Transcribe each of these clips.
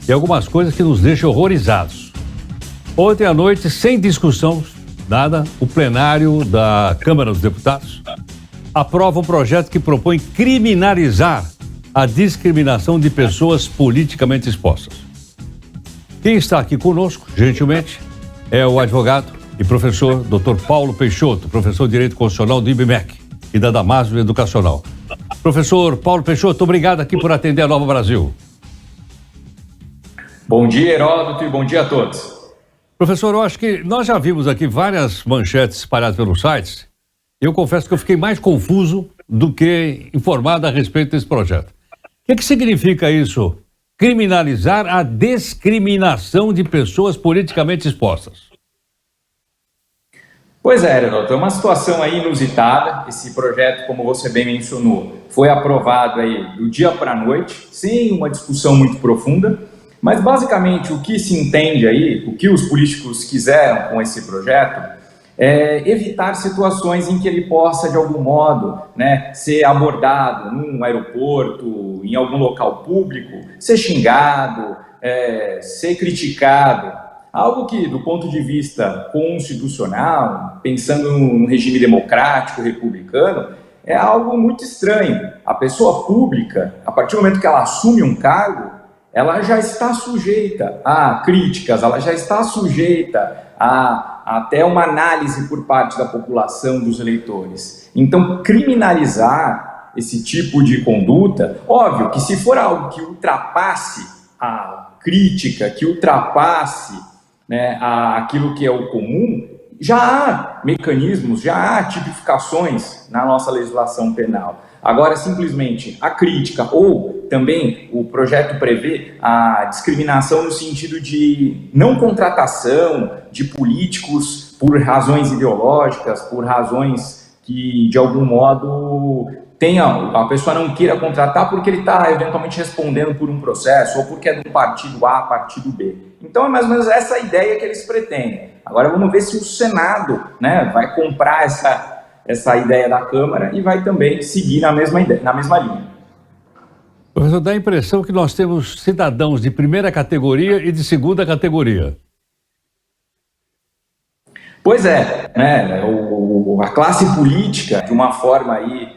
e algumas coisas que nos deixam horrorizados. Ontem à noite, sem discussão nada, o plenário da Câmara dos Deputados aprova um projeto que propõe criminalizar a discriminação de pessoas politicamente expostas. Quem está aqui conosco, gentilmente, é o advogado e professor Dr. Paulo Peixoto, professor de Direito Constitucional do IBMEC e da Damásio Educacional. Professor Paulo Peixoto, obrigado aqui por atender a Nova Brasil. Bom dia, Heródoto, e bom dia a todos. Professor, eu acho que nós já vimos aqui várias manchetes espalhadas pelos sites. Eu confesso que eu fiquei mais confuso do que informado a respeito desse projeto. O que significa isso? Criminalizar a discriminação de pessoas politicamente expostas. Pois é, Heródoto, é uma situação aí inusitada. Esse projeto, como você bem mencionou, foi aprovado aí do dia para a noite, sem uma discussão muito profunda. Mas, basicamente, o que se entende aí, o que os políticos quiseram com esse projeto, é evitar situações em que ele possa, de algum modo, né, ser abordado num aeroporto, em algum local público, ser xingado, ser criticado. Algo que, do ponto de vista constitucional, pensando num regime democrático, republicano, é algo muito estranho. A pessoa pública, a partir do momento que ela assume um cargo, ela já está sujeita a críticas, ela já está sujeita a até uma análise por parte da população, dos eleitores. Então, criminalizar esse tipo de conduta, óbvio que se for algo que ultrapasse a crítica, que ultrapasse, né, aquilo que é o comum, já há mecanismos, já há tipificações na nossa legislação penal. Agora, simplesmente, a crítica ou também o projeto prevê a discriminação no sentido de não contratação de políticos por razões ideológicas, por razões que, de algum modo, a pessoa não queira contratar porque ele está, eventualmente, respondendo por um processo ou porque é do partido A, partido B. Então, é mais ou menos essa a ideia que eles pretendem. Agora, vamos ver se o Senado, né, vai comprar essa ideia da Câmara e vai também seguir na mesma linha. Professor, dá a impressão que nós temos cidadãos de primeira categoria e de segunda categoria. Pois é, né, a classe política, de uma forma aí,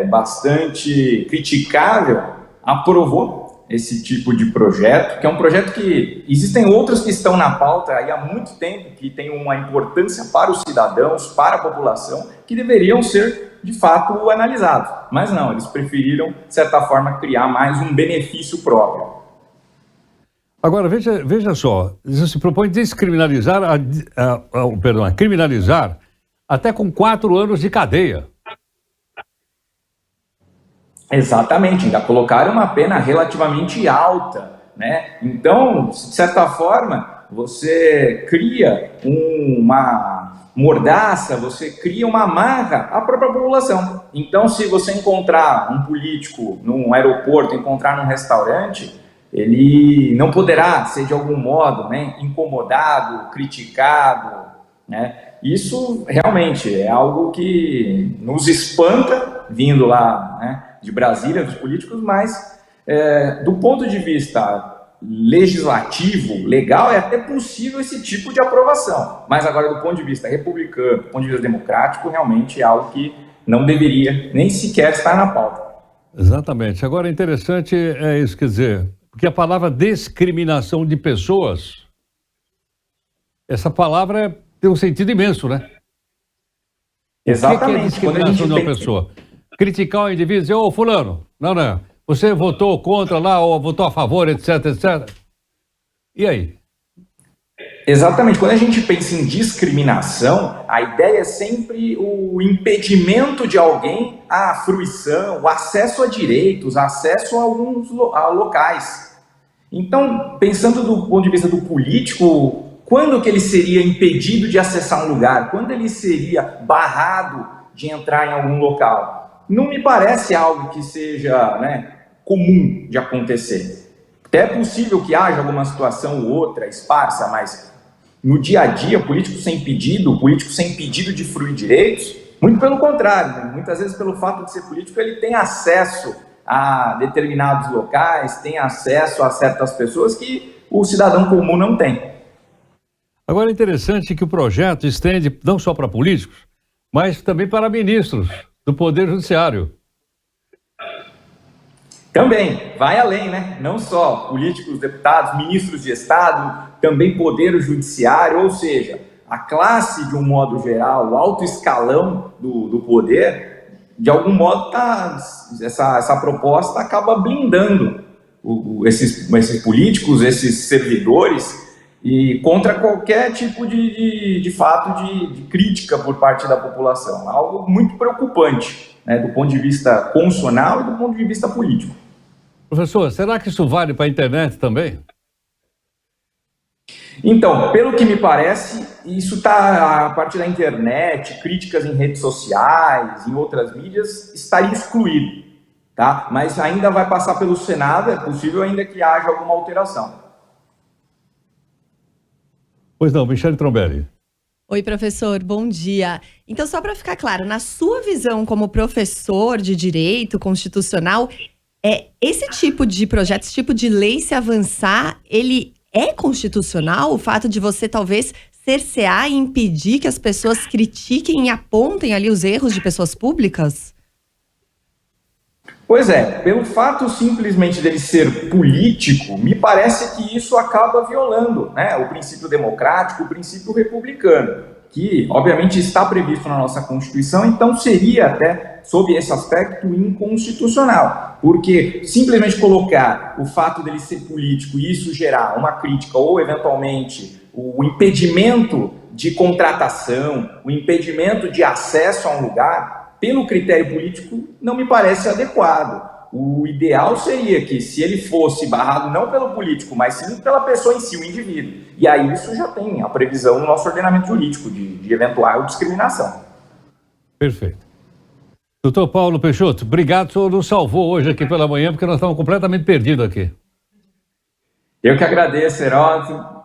bastante criticável, aprovou esse tipo de projeto, que é um projeto que existem outros que estão na pauta aí há muito tempo, que tem uma importância para os cidadãos, para a população, que deveriam ser, de fato, analisados. Mas não, eles preferiram, de certa forma, criar mais um benefício próprio. Agora, veja só, se propõe descriminalizar, criminalizar até com 4 anos de cadeia. Exatamente, ainda colocaram uma pena relativamente alta, né? Então, de certa forma, você cria uma mordaça, você cria uma amarra à própria população. Então, se você encontrar um político num aeroporto, encontrar num restaurante, ele não poderá ser, de algum modo, né, incomodado, criticado, né? Isso realmente é algo que nos espanta, vindo lá, né, de Brasília, dos políticos, mas do ponto de vista legislativo, legal, é até possível esse tipo de aprovação. Mas agora, do ponto de vista republicano, do ponto de vista democrático, realmente é algo que não deveria nem sequer estar na pauta. Exatamente. Agora, interessante é isso, quer dizer, porque a palavra discriminação de pessoas, essa palavra tem um sentido imenso, né? Exatamente. O que é discriminação de uma pessoa? Criticar o indivíduo e dizer, ô fulano, não, você votou contra lá ou votou a favor, etc, etc. E aí? Exatamente. Quando a gente pensa em discriminação, a ideia é sempre o impedimento de alguém à fruição, o acesso a direitos, acesso a locais. Então, pensando do ponto de vista do político, quando que ele seria impedido de acessar um lugar? Quando ele seria barrado de entrar em algum local? Não me parece algo que seja, né, comum de acontecer. Até é possível que haja alguma situação ou outra esparsa, mas no dia a dia, político sem pedido de fruir direitos, muito pelo contrário, né? Muitas vezes pelo fato de ser político, ele tem acesso a determinados locais, tem acesso a certas pessoas que o cidadão comum não tem. Agora é interessante que o projeto estende não só para políticos, mas também para ministros do Poder Judiciário. Também, vai além, né? Não só políticos, deputados, ministros de Estado, também Poder Judiciário, ou seja, a classe, de um modo geral, o alto escalão do poder, de algum modo, essa proposta acaba blindando esses políticos, esses servidores, e contra qualquer tipo de fato de crítica por parte da população. Algo muito preocupante, né, do ponto de vista constitucional e do ponto de vista político. Professor, será que isso vale para a internet também? Então, pelo que me parece, isso está a partir da internet, críticas em redes sociais, em outras mídias, estaria excluído, tá? Mas ainda vai passar pelo Senado, é possível ainda que haja alguma alteração. Pois não, Michele Trombelli. Oi, professor, bom dia. Então, só para ficar claro, na sua visão como professor de direito constitucional, esse tipo de projeto, esse tipo de lei, se avançar, ele é constitucional? O fato de você talvez cercear e impedir que as pessoas critiquem e apontem ali os erros de pessoas públicas? Pois é, pelo fato simplesmente dele ser político, me parece que isso acaba violando, né, o princípio democrático, o princípio republicano, que obviamente está previsto na nossa Constituição, então seria até, sob esse aspecto, inconstitucional, porque simplesmente colocar o fato dele ser político e isso gerar uma crítica ou eventualmente o impedimento de contratação, o impedimento de acesso a um lugar, pelo critério político, não me parece adequado. O ideal seria que, se ele fosse barrado não pelo político, mas sim pela pessoa em si, o indivíduo. E aí isso já tem a previsão no nosso ordenamento jurídico de eventual discriminação. Perfeito. Doutor Paulo Peixoto, obrigado, o senhor nos salvou hoje aqui pela manhã, porque nós estávamos completamente perdidos aqui. Eu que agradeço, Heródoto.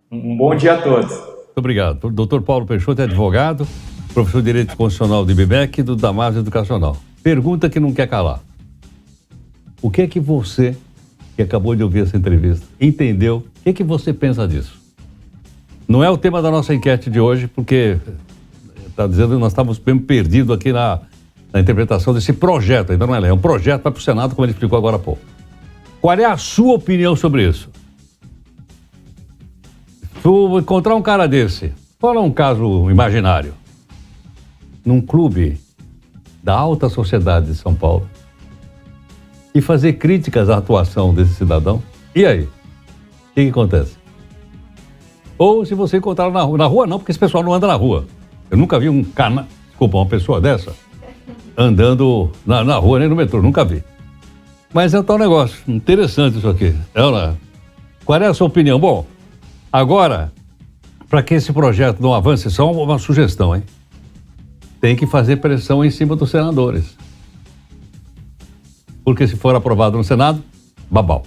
Um bom dia a todos. Muito obrigado. Doutor Paulo Peixoto é advogado, professor de Direito Constitucional do IBMEC e do Damásio Educacional. Pergunta que não quer calar. O que é que você, que acabou de ouvir essa entrevista, entendeu? O que você pensa disso? Não é o tema da nossa enquete de hoje, porque está dizendo que nós estávamos bem perdidos aqui na interpretação desse projeto. Ainda não é lei, é um projeto para o Senado, como ele explicou agora há pouco. Qual é a sua opinião sobre isso? Se eu encontrar um cara desse, fala um caso imaginário, num clube da alta sociedade de São Paulo, e fazer críticas à atuação desse cidadão, e aí? O que acontece? Ou se você encontrar na rua não, porque esse pessoal não anda na rua. Eu nunca vi uma pessoa dessa andando na rua, nem no metrô, nunca vi. Mas é um tal negócio, interessante isso aqui. Qual é a sua opinião? Bom, agora, para que esse projeto não avance, só uma sugestão, hein? Tem que fazer pressão em cima dos senadores. Porque se for aprovado no Senado, babau.